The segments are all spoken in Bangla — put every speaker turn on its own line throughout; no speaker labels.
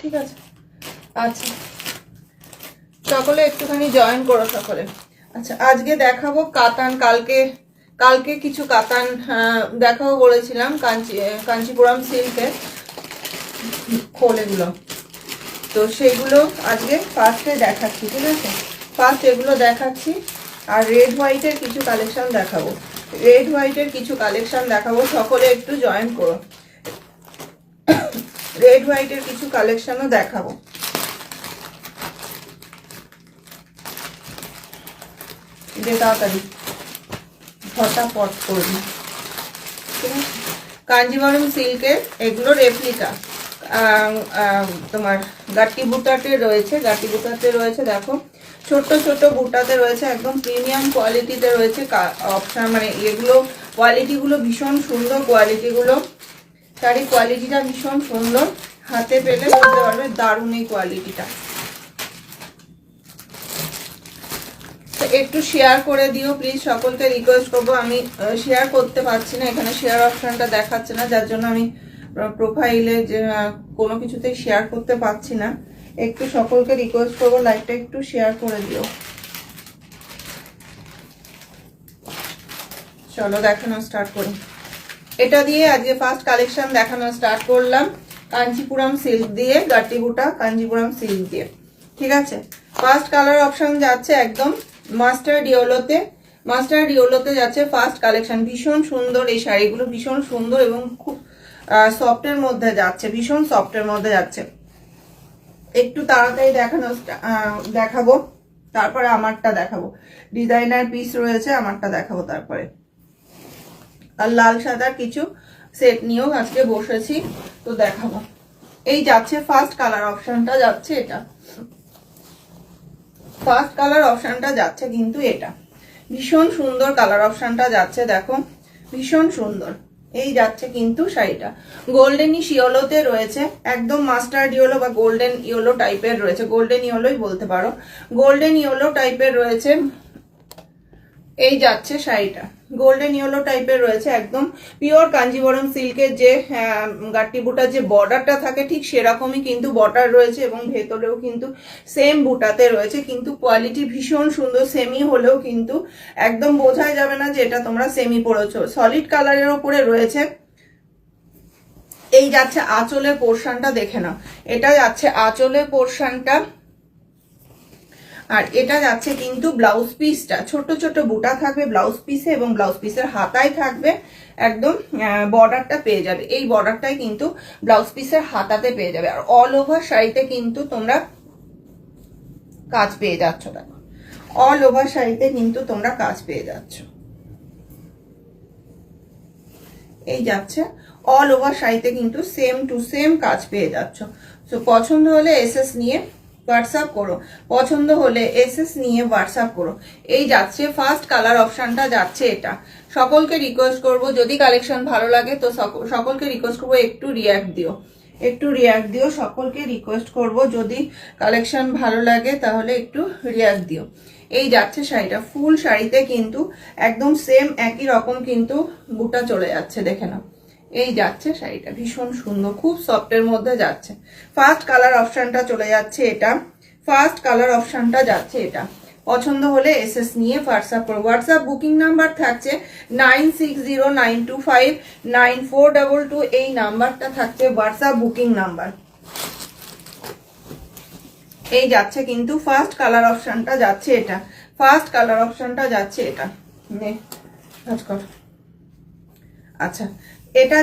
ঠিক আছে। আচ্ছা সকলে একটুখানি জয়েন করো সকলে। আচ্ছা আজকে দেখাবো কাতান, কালকে কিছু কাতান দেখাবো বলেছিলাম, কাঞ্চিপুরম সিল্কের খোলগুলো, তো সেগুলো আজকে ফার্স্টে দেখাচ্ছি। ঠিক আছে, ফার্স্ট এগুলো দেখাচ্ছি। আর রেড হোয়াইটের কিছু কালেকশন দেখাবো, রেড হোয়াইটের কিছু কালেকশন দেখাবো, সকলে একটু জয়েন করো। রেড হোয়াইটের কিছু কালেকশনও দেখাবো। যে তাড়াতাড়ি ফটাফট করবি। ঠিক আছে, কাঞ্জিভরম সিল্কের এগুলো রেপ্লিকা, তোমার গাটি বুটাতে রয়েছে, গাটি বুটাতে রয়েছে। দেখো ছোট ছোট বুটাতে রয়েছে, একদম প্রিমিয়াম কোয়ালিটিতে রয়েছে অপশন, মানে এগুলো কোয়ালিটিগুলো ভীষণ সুন্দর, কোয়ালিটিগুলো শাড়ি কোয়ালিটিটা ভীষণ সুন্দর, হাতে পেলে বুঝতে পারবে দারুণ এই কোয়ালিটিটা। একটু শেয়ার করে দিও প্লিজ, সকলকে রিকোয়েস্ট করবো। আমি শেয়ার করতে পারছি না, এখানে শেয়ার অপশনটা দেখাচ্ছে না, যার জন্য আমি প্রোফাইলে যে কোনো কিছুতেই শেয়ার করতে পারছি না। একটু সকলকে রিকোয়েস্ট করবো লাইভটা একটু শেয়ার করে দিও। চলো দেখানো স্টার্ট করি। এটা দিয়ে আজকে ফার্স্ট কালেকশন দেখানো স্টার্ট করলাম, কাঞ্চিপুরম সিল্ক দিয়ে, গাটি বুটা কাঞ্চিপুরম সিল্ক দিয়ে। ঠিক আছে, ফার্স্ট কালার অপশন যাচ্ছে একদম মাস্টার্ড ইয়েলোতে, মাস্টার্ড ইয়েলোতে যাচ্ছে ফার্স্ট কালেকশন। ভীষণ সুন্দর এই শাড়িগুলো, ভীষণ সুন্দর এবং খুব সফটের মধ্যে যাচ্ছে, ভীষণ সফটের মধ্যে যাচ্ছে। একটু তাড়াতাড়ি দেখাবো, তারপরে আমারটা দেখাবো। ডিজাইনার পিস রয়েছে, আমারটা দেখাবো তারপরে। আর লাল সাদার কিছু সেট নিয়েও আজকে বসেছি, তো দেখাবো। এই যাচ্ছে ফার্স্ট কালার অপশনটা যাচ্ছে এটা, ফার্স্ট কালার অপশনটা যাচ্ছে কিন্তু এটা ভীষণ সুন্দর কালার অপশনটা যাচ্ছে, দেখো ভীষণ সুন্দর। এই যাচ্ছে কিন্তু শাড়িটা গোল্ডেনিশ ইয়েলোতে রয়েছে, একদম মাস্টার্ড ইয়েলো বা গোল্ডেন ইয়েলো টাইপের রয়েছে, গোল্ডেন ইয়েলোই বলতে পারো, গোল্ডেন ইয়েলো টাইপের রয়েছে। এই যাচ্ছে শাড়িটা গোল্ডেন ইয়েলো টাইপের রয়েছে, একদম পিওর কাঞ্জিভরম সিল্কের যে গাটি বুটার যে বর্ডারটা থাকে ঠিক সেরকমই কিন্তু বর্ডার রয়েছে, এবং ভেতরেও কিন্তু সেম বুটাতে রয়েছে, কিন্তু কোয়ালিটি ভীষণ সুন্দর। সেমি হলেও কিন্তু একদম বোঝাই যাবে না যে এটা তোমরা সেমি পরেছো, সলিড কালারের ওপরে রয়েছে। এই যাচ্ছে আঁচলের পোর্শনটা, দেখে নাও, এটা যাচ্ছে আঁচলের পোর্শনটা। আর এটা যাচ্ছে কিন্তু ব্লাউজ পিসটা, ছোট ছোট বুটা থাকবে ব্লাউজ পিসে, এবং ব্লাউজ পিসের হাতায় থাকবে একদম বর্ডারটা পেয়ে যাবে, এই বর্ডারটাই কিন্তু ব্লাউজ পিসের হাতাতে পেয়ে যাবে। আর অল ওভার শাড়িতে কিন্তু তোমরা কাজ পেয়ে যাচ্ছ, দেখো অল ওভার শাড়িতে কিন্তু তোমরা কাজ পেয়ে যাচ্ছ। এই যাচ্ছে অল ওভার শাড়িতে কিন্তু সেম টু সেম কাজ পেয়ে যাচ্ছ। তো পছন্দ হলে এসএস নিয়ে হোয়াটসঅ্যাপ করো, পছন্দ হলে এসএস নিয়ে হোয়াটসঅ্যাপ করো। এই যাচ্ছে ফার্স্ট কালার অপশনটা যাচ্ছে এটা। সকলকে রিকোয়েস্ট করব যদি কালেকশন ভালো লাগে তো সকলকে রিকোয়েস্ট করবো একটু রিয়াক্ট দিও, একটু রিয়াক্ট দিও, সকলকে রিকোয়েস্ট করব যদি কালেকশন ভালো লাগে তাহলে একটু রিয়াক্ট দিও। এই যাচ্ছে শাড়িটা, ফুল শাড়িতে কিন্তু একদম সেম একই রকম কিন্তু বুটা চলে যাচ্ছে, দেখে নাও। এই যাচ্ছে শাড়িটা ভীষণ সুন্দর, খুব সফটের মধ্যে যাচ্ছে। ফার্স্ট কালার অপশনটা চলে যাচ্ছে এটা, ফার্স্ট কালার অপশনটা যাচ্ছে এটা। পছন্দ হলে এসএস নিয়ে হোয়াটসঅ্যাপ করো। হোয়াটসঅ্যাপ বুকিং নাম্বার থাকছে 9609259422, এই নাম্বারটা থাকছে হোয়াটসঅ্যাপ বুকিং নাম্বার। এই যাচ্ছে কিন্তু ফার্স্ট কালার অপশনটা যাচ্ছে এটা, ফার্স্ট কালার অপশনটা যাচ্ছে এটা। আচ্ছা এটা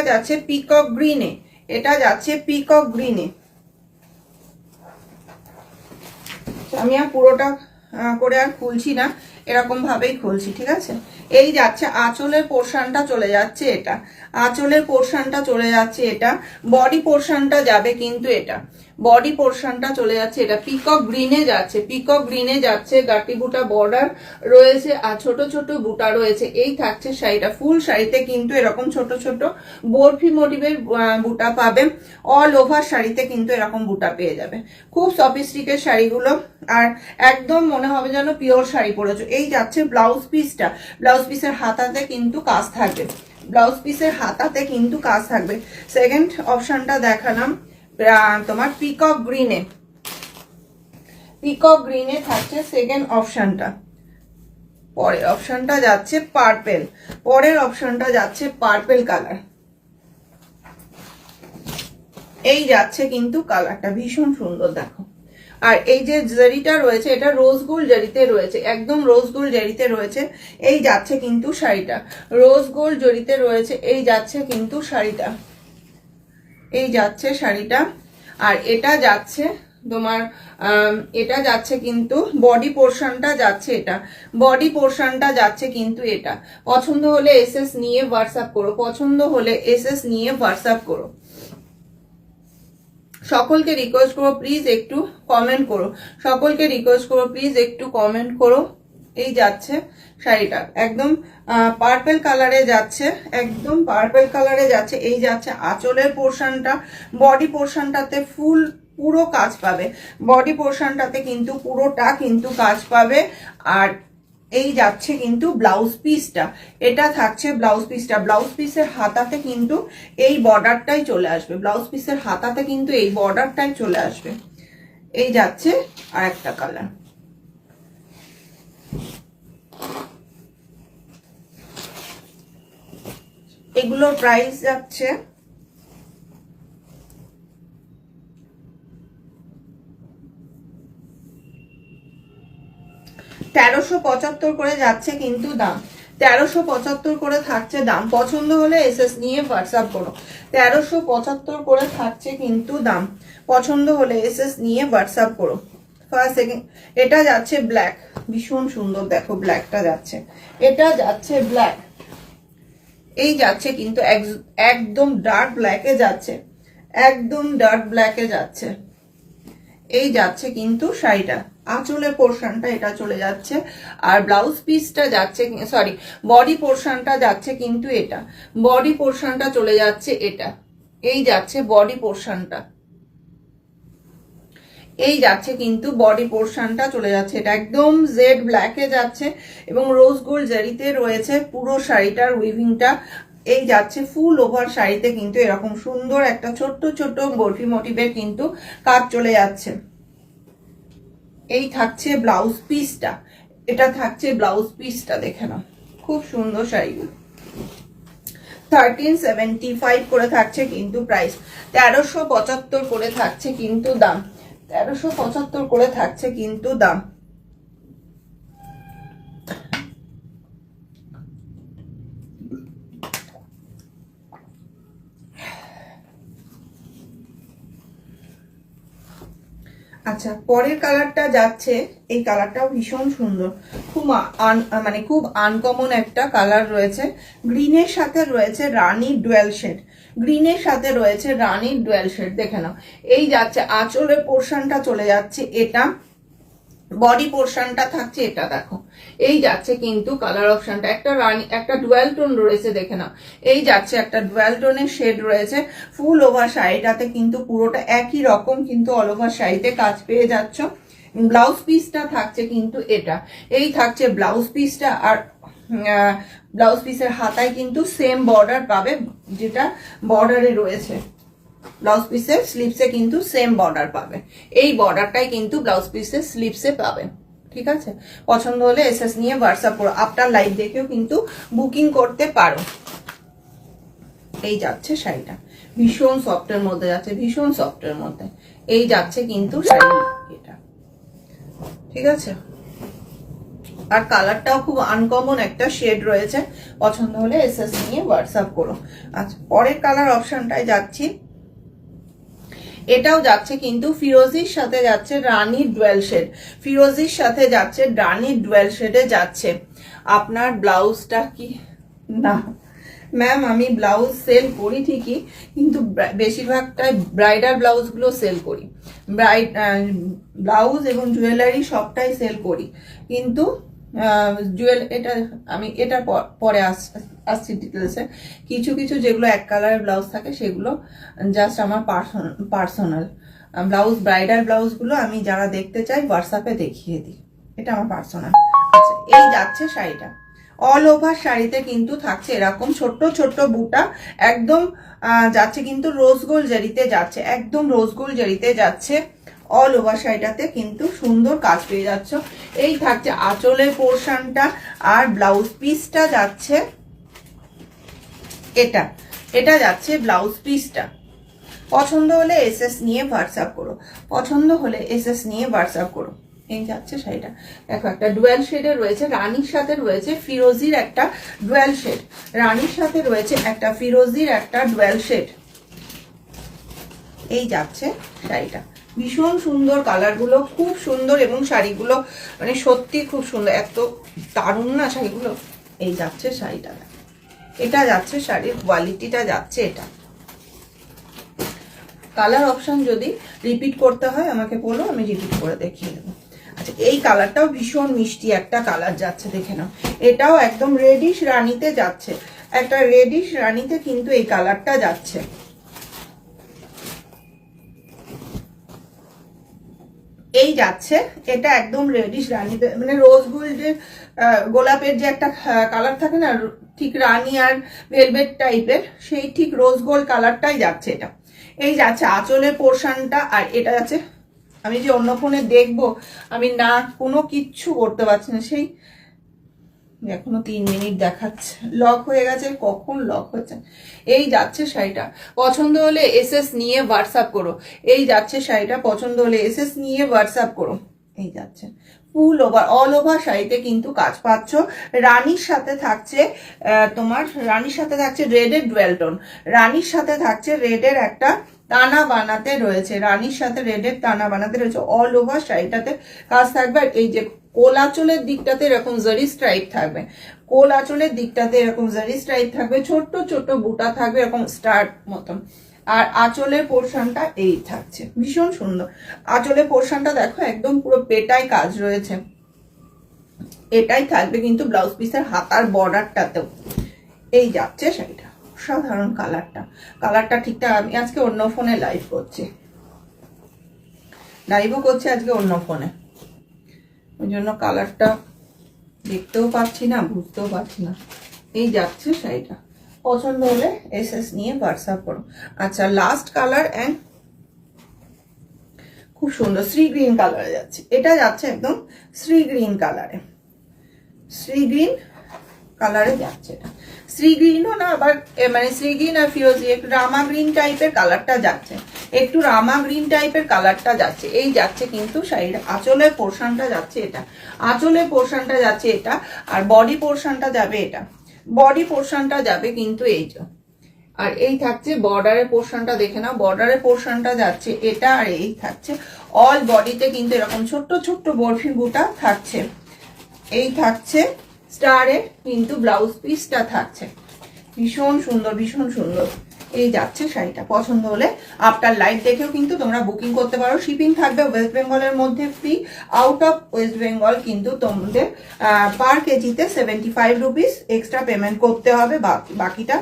যাচ্ছে পিকক গ্রিনে, এটা যাচ্ছে পিকক গ্রিনে। আমি আর পুরোটা করে আর খুলছি না, এরকম ভাবেই খুলছি, ঠিক আছে। এই যাচ্ছে আঁচলের পোর্শনটা চলে যাচ্ছে এটা, আঁচলের পোর্শনটা চলে যাচ্ছে এটা, বডি পোর্শনটা যাবে কিন্তু এটা, বডি পোর্শনটা চলে যাচ্ছে এটা পিকক গ্রিনে যাচ্ছে, পিকক গ্রিনে যাচ্ছে। গাটি বুটা বর্ডার রয়েছে আর ছোট ছোট বুটা রয়েছে। এই থাকছে শাড়িটা, ফুল শাড়িতে কিন্তু এরকম ছোট ছোট বরফি মোটিভের বুটা পাবে, অল ওভার শাড়িতে কিন্তু এরকম বুটা পেয়ে যাবে। খুব সফিস্টিকেট শাড়িগুলো, আর একদম মনে হবে যেন পিওর শাড়ি পরেছো। এই যাচ্ছে ব্লাউজ পিসটা, ব্লাউজ পিসের হাতাতে কিন্তু কাজ থাকবে, ব্লাউজ পিসের হাতাতে কিন্তু কাজ থাকবে। সেকেন্ড অপশনটা দেখালাম তোমার পিকক গ্রিনে, পিকক গ্রিনে থাকছে সেকেন্ড অপশনটা। পরের অপশনটা যাচ্ছে পার্পেল, পরের অপশনটা যাচ্ছে পার্পেল কালার। এই যাচ্ছে কিন্তু কালারটা ভীষণ সুন্দর দেখো। আর এই যে জারিটা রয়েছে এটা রোজ গোল্ড জারিতে রয়েছে, একদম রোজ গোল্ড জারিতে রয়েছে। এই যাচ্ছে কিন্তু শাড়িটা রোজ গোল্ড জরিতে রয়েছে, এই যাচ্ছে কিন্তু শাড়িটা, এই যাচ্ছে শাড়িটা। আর এটা যাচ্ছে তোমার এটা যাচ্ছে কিন্তু বডি পোর্শনটা যাচ্ছে, এটা বডি পোর্শনটা যাচ্ছে কিন্তু এটা। পছন্দ হলে এসএস নিয়ে হোয়াটসঅ্যাপ করো, পছন্দ হলে এসএস নিয়ে হোয়াটসঅ্যাপ করো। সকলকে রিকোয়েস্ট করো প্লিজ একটু কমেন্ট করো, সকলকে রিকোয়েস্ট করো প্লিজ একটু কমেন্ট করো। এই যাচ্ছে শাড়িটা একদম পার্পল কালারে যাচ্ছে, একদম পার্পল কালারে যাচ্ছে। এই যাচ্ছে আঁচলের পোর্শনটা, বডি পোর্শনটাতে ফুল পুরো কাজ পাবে, বডি পোর্শনটাতে কিন্তু পুরোটা কিন্তু কাজ পাবে। আর এই যাচ্ছে কিন্তু ব্লাউজ পিসটা, এটা থাকছে ব্লাউজ পিসটা। ব্লাউজ পিসের হাতাতে কিন্তু এই বর্ডারটাই চলে আসবে, ব্লাউজ পিসের হাতাতে কিন্তু এই বর্ডারটাই চলে আসবে। এই যাচ্ছে আর একটা কালার। এগুলোর প্রাইস যাচ্ছে 1375 করে যাচ্ছে কিন্তু দাম, 1375 করে থাকছে দাম। পছন্দ হলে এসএস নিয়ে হোয়াটসঅ্যাপ করো। 1375 করে থাকছে কিন্তু দাম, পছন্দ হলে এসএস নিয়ে হোয়াটসঅ্যাপ করো। ফার্স্ট সেকেন্ড এটা যাচ্ছে ব্ল্যাক, ভীষণ সুন্দর দেখো ব্ল্যাকটা যাচ্ছে, এটা যাচ্ছে ব্ল্যাক। এই যাচ্ছে কিন্তু একদম ডার্ক ব্ল্যাকে যাচ্ছে, একদম ডার্ক ব্ল্যাকে যাচ্ছে। এই যাচ্ছে কিন্তু শাড়িটা, আঁচলের পোর্শনটা এটা চলে যাচ্ছে। আর ব্লাউজ পিসটা যাচ্ছে, সরি বডি পোর্শনটা যাচ্ছে কিন্তু এটা, বডি পোর্শনটা চলে যাচ্ছে এটা। এই যাচ্ছে বডি পোর্শনটা, এই যাচ্ছে কিন্তু বডি পোর্শনটা চলে যাচ্ছে, এটা একদম জেড ব্ল্যাকে যাচ্ছে এবং রোজ গোল্ড জারিতে রয়েছে পুরো শাড়িটার উইভিংটা। এই যাচ্ছে ফুল ওভার শাড়িতে কিন্তু এরকম সুন্দর একটা ছোট্ট ছোট্ট বরফি মোটিভের কিন্তু কাজ চলে যাচ্ছে। এই থাকছে ব্লাউজ পিসটা, এটা থাকছে ব্লাউজ পিসটা, দেখে নাও খুব সুন্দর শাড়িগুলো। 1375 করে থাকছে কিন্তু প্রাইস, 1375 করে থাকছে কিন্তু দাম, 1375 করে থাকছে কিন্তু দাম। আচ্ছা পরের কালারটা যাচ্ছে, এই কালারটাও ভীষণ সুন্দর, খুব মানে খুব আনকমন একটা কালার রয়েছে। গ্রিনের সাথে রয়েছে রানির ডুয়েল শেড, গ্রিনের সাথে রয়েছে রানির ডুয়েল শেড, দেখে নাও। এই যাচ্ছে আঁচলের পোর্শনটা চলে যাচ্ছে এটা, বডি পোর্শনটা থাকছে এটা দেখো। এই যাচ্ছে কিন্তু কালার অপশনটা একটা রানি একটা ডুয়াল টোন রয়েছে, দেখে নাও। এই যাচ্ছে একটা ডুয়াল টোনের শেড রয়েছে ফুল ওভার শাড়িটাতে, কিন্তু পুরোটা একই রকম কিন্তু অল ওভার শাড়িতে কাজ পেয়ে যাচ্ছ। ব্লাউজ পিসটা থাকছে কিন্তু এটা, এই থাকছে ব্লাউজ পিসটা। আর ব্লাউজ পিসের হাতায় কিন্তু সেম বর্ডার পাবে যেটা বর্ডারে রয়েছে, ব্লাউজ পিসের স্লিপসে কিন্তু সেম বর্ডার পাবে, এই বর্ডারটাই কিন্তু ব্লাউজ পিসের স্লিপসে পাবে। ঠিক আছে, পছন্দ হলে এসএস নিয়ে হোয়াটসঅ্যাপ করো, আফটার লাইভ দেখেও কিন্তু বুকিং করতে পারো। এই যাচ্ছে শাড়িটা ভীষণ সফটের মধ্যে যাচ্ছে, ভীষণ সফটের মধ্যে এই যাচ্ছে কিন্তু শাড়ি এটা। ঠিক আছে, আর কালারটাও খুব আনকমন একটা শেড রয়েছে, পছন্দ হলে এসএস নিয়ে হোয়াটসঅ্যাপ করো। আচ্ছা পরের কালার অপশনটায় যাচ্ছি, এটাও যাচ্ছে কিন্তু ফিরোজির সাথে যাচ্ছে রানির ডুয়েল শেড, ফিরোজির সাথে যাচ্ছে রানির ডুয়েল শেডে যাচ্ছে। আপনার ব্লাউজটা কি না ম্যাম, আমি ব্লাউজ সেল করি ঠিকই, কিন্তু বেশিরভাগটাই ব্রাইডাল ব্লাউজগুলো সেল করি, ব্লাউজ এবং জুয়েলারি সবটাই সেল করি, কিন্তু এটা আমি এটার পরে আসছি ডিটেলসে। কিছু কিছু যেগুলো এক কালারের ব্লাউজ থাকে সেগুলো জাস্ট আমার পার্সোনাল ব্লাউজ, ব্রাইডাল ব্লাউজগুলো আমি যারা দেখতে চাই হোয়াটসঅ্যাপে দেখিয়ে দিই, এটা আমার পার্সোনাল। আচ্ছা এই যাচ্ছে শাড়িটা, অল ওভার শাড়িতে কিন্তু থাকছে এরকম ছোট্ট ছোট্ট বুটা, একদম যাচ্ছে কিন্তু রোজ গোল্ড জারিতে যাচ্ছে, একদম রোজ গোল্ড জারিতে যাচ্ছে। অল ওভার শাড়িটাতে কিন্তু সুন্দর কাজ পেয়ে যাচ্ছ। এই থাকছে আঁচলের পোর্শনটা, আর ব্লাউজ পিসটা যাচ্ছে এটা, এটা যাচ্ছে ব্লাউজ পিসটা। পছন্দ হলে এসএস নিয়ে হোয়াটসঅ্যাপ করো, পছন্দ হলে এসএস নিয়ে হোয়াটসঅ্যাপ করো। এই যাচ্ছে শাড়িটা, দেখো একটা ডুয়াল শেডের রয়েছে, রানীর সাথে রয়েছে ফিরোজির একটা ডুয়াল শেড, রানীর সাথে রয়েছে একটা ফিরোজির একটা ডুয়াল শেড। এই যাচ্ছে শাড়িটা, ভীষণ সুন্দর, কালারগুলো খুব সুন্দর এবং শাড়িগুলো মানে সত্যি খুব সুন্দর, এত দারুণ না শাড়িগুলো। এই যাচ্ছে শাড়িটা, এটা যাচ্ছে শাড়ির কোয়ালিটিটা যাচ্ছে এটা। কালার অপশন যদি রিপিট করতে হয় আমাকে বলো, আমি রিপিট করে দেখিয়ে দেবো। আচ্ছা, এই কালারটাও ভীষণ মিষ্টি একটা কালার যাচ্ছে, দেখে নাও। এটাও একদম রেডিশ রানীতে যাচ্ছে, একটা রেডিশ রানীতে কিন্তু এই কালারটা যাচ্ছে। এই যাচ্ছে এটা একদম রেডিশ রানীতে, মানে রোজ গোল্ডের গোলাপের যে একটা কালার থাকে না, ঠিক রানী আর ভেলভেট টাইপের, সেই ঠিক রোজ গোল্ড কালারটাই যাচ্ছে এটা। এই যাচ্ছে আঁচলের পোর্শনটা, আর এটা যাচ্ছে, আমি যে অন্য ফোনে দেখবো, আমি না কোনো কিচ্ছু করতে পারছি না, সেই এখনো 3 মিনিট দেখাচ্ছে, লক হয়ে গেছে, কখন লক হয়েছে। এই যাচ্ছে শাড়িটা, পছন্দ হলে এসএস নিয়ে হোয়াটসঅ্যাপ করো। এই যাচ্ছে শাড়িটা, পছন্দ হলে এসএস নিয়ে হোয়াটসঅ্যাপ করো। এই যাচ্ছে ফুল ওভার, অল ওভার শাড়িতে কিন্তু কাজ পাচ্ছ। রানীর সাথে থাকছে তোমার, রানীর সাথে থাকছে রেডের ডুয়েল টোন, রানীর সাথে থাকছে রেডের একটা টানা বানাতে রয়েছে, রানীর সাথে রেডের টানা বানাতে রয়েছে। অল ওভার শাড়িটাতে কাজ থাকবে। আর এই যে কোল আঁচলের দিকটাতে এরকম জারি স্ট্রাইপ থাকবে, কোল আঁচলের দিকটাতে এরকম জারি স্ট্রাইপ থাকবে, ছোট্ট ছোট্ট বুটা থাকবে এরকম স্টার মতন। আর আঁচলের পোর্শনটা এই থাকছে, ভীষণ সুন্দর। আঁচলের পোর্শনটা দেখো একদম পুরো পেটায় কাজ রয়েছে, এটাই থাকবে কিন্তু ব্লাউজ পিসের হাতার বর্ডারটাতেও। এই যাচ্ছে শাড়িটা, সাধারণ কালারটা, কালারটা ঠিকঠাক। আমি আজকে অন্য ফোনে লাইভ করছি, লাইভও করছি আজকে অন্য ফোনে, ওই জন্য কালারটা দেখতেও পাচ্ছি না, বুঝতেও পারছি না। এই যাচ্ছে শাড়িটা, পছন্দ হলে এসএস নিয়ে হোয়াটসঅ্যাপ করো। আচ্ছা, লাস্ট কালার অ্যান্ড খুব সুন্দর শ্রী গ্রিন কালারে যাচ্ছে, এটা যাচ্ছে একদম শ্রী গ্রিন কালারে, শ্রী গ্রিন কালারে যাচ্ছে এটা। শ্রী গ্রিনও না আবার, মানে শ্রী গ্রিন আর ফিরোজি একটু রামা গ্রিন টাইপের কালারটা যাচ্ছে, একটু রামা গ্রিন টাইপের কালারটা যাচ্ছে। এই যাচ্ছে কিন্তু শাড়ির আঁচলের পোর্শনটা যাচ্ছে এটা, আঁচলের পোর্শনটা যাচ্ছে এটা, আর বডি পোর্শনটা যাবে এটা, বডি পোর্শনটা যাবে কিন্তু এই যে। আর এই থাকছে বর্ডারের পোর্শনটা, দেখে নাও বর্ডারের পোর্শনটা যাচ্ছে এটা, আর এই থাকছে অল বডিতে কিন্তু এরকম ছোট্ট ছোট্ট বরফি বুটা থাকছে। এই থাকছে স্টারের কিন্তু ব্লাউজ পিসটা থাকছে, ভীষণ সুন্দর, ভীষণ সুন্দর। এই যাচ্ছে শাড়িটা, পছন্দ হলে আফটার লাইট দেখেও কিন্তু তোমরা বুকিং করতে পারো। শিপিং থাকবে ওয়েস্ট বেঙ্গলের মধ্যে free, out of West Bengal কিন্তু তোমাদের পার কেজিতে 75 রুপিস এক্সট্রা পেমেন্ট করতে হবে, বাকিটা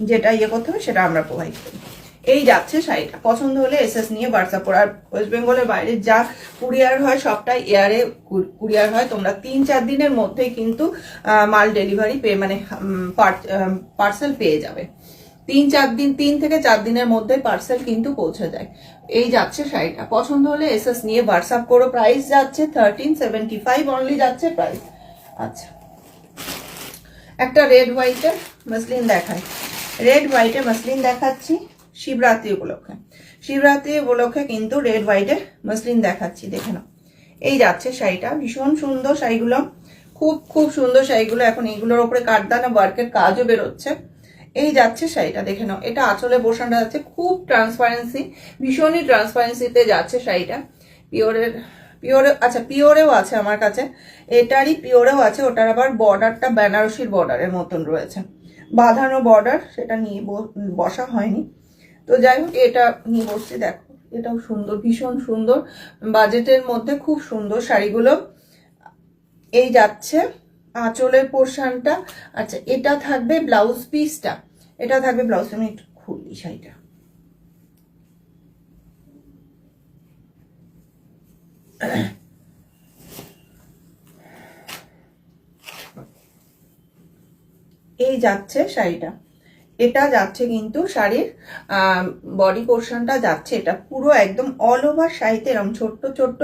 যেটা ইয়ে করতে হবে সেটা আমরা প্রোভাইড করি। এই যাচ্ছে শাড়িটা, পছন্দ হলে এসএস নিয়ে হোয়াটসঅ্যাপ করো। আর ওয়েস্ট বেঙ্গলের বাইরে যা কুরিয়ার হয় সবটাই এয়ারে কুরিয়ার হয়, তোমরা 3-4 দিনের মধ্যেই কিন্তু মাল ডেলিভারি মানে পার্সেল পেয়ে যাবে। 3-4 দিন, 3 থেকে 4 দিনের মধ্যে পার্সেল কিন্তু পৌঁছে যায়। এই যাচ্ছে শাড়িটা, পছন্দ হলে এসএস নিয়ে হোয়াটসঅ্যাপ করো। প্রাইস যাচ্ছে 1375 অনলি যাচ্ছে প্রাইস। আচ্ছা, একটা রেড হোয়াইটের মসলিন দেখায়, রেড হোয়াইটের মসলিন দেখাচ্ছি শিবরাত্রি উপলক্ষে, শিবরাত্রি উপলক্ষে কিন্তু রেড হোয়াইটের মসলিন দেখাচ্ছি, দেখে নাও। এই যাচ্ছে শাড়িটা, ভীষণ সুন্দর শাড়িগুলো, খুব খুব সুন্দর শাড়িগুলো। এখন এইগুলোর ওপরে কাঠদানা ওয়ার্কের কাজও বেরোচ্ছে। এই যাচ্ছে শাড়িটা, দেখে নাও। এটা আঁচলে পোর্শনটা যাচ্ছে খুব ট্রান্সপারেন্সি, ভীষণই ট্রান্সপারেন্সিতে যাচ্ছে শাড়িটা। পিওরের, পিওরে, আচ্ছা পিওরেও আছে আমার কাছে, এটারই পিওরেও আছে, ওটার আবার বর্ডারটা বেনারসির বর্ডারের মতন রয়েছে, বাঁধানো বর্ডার, সেটা নিয়ে বসা হয়নি। তো যাই হোক, এটা নিয়ে বসছি, দেখো এটাও সুন্দর, ভীষণ সুন্দর, বাজেটের মধ্যে খুব সুন্দর শাড়িগুলো। এই যাচ্ছে আঁচলের পোর্শনটা। আচ্ছা, এটা থাকবে ব্লাউজ পিসটা, এটা থাকবে ব্লাউজ, আমি একটু খুলি শাড়িটা। যাচ্ছে শাড়িটা, এটা যাচ্ছে কিন্তু শাড়ির বডি পোর্শনটা যাচ্ছে, এটা পুরো একদম অল ওভার শাড়িতে এরকম ছোট্ট ছোট্ট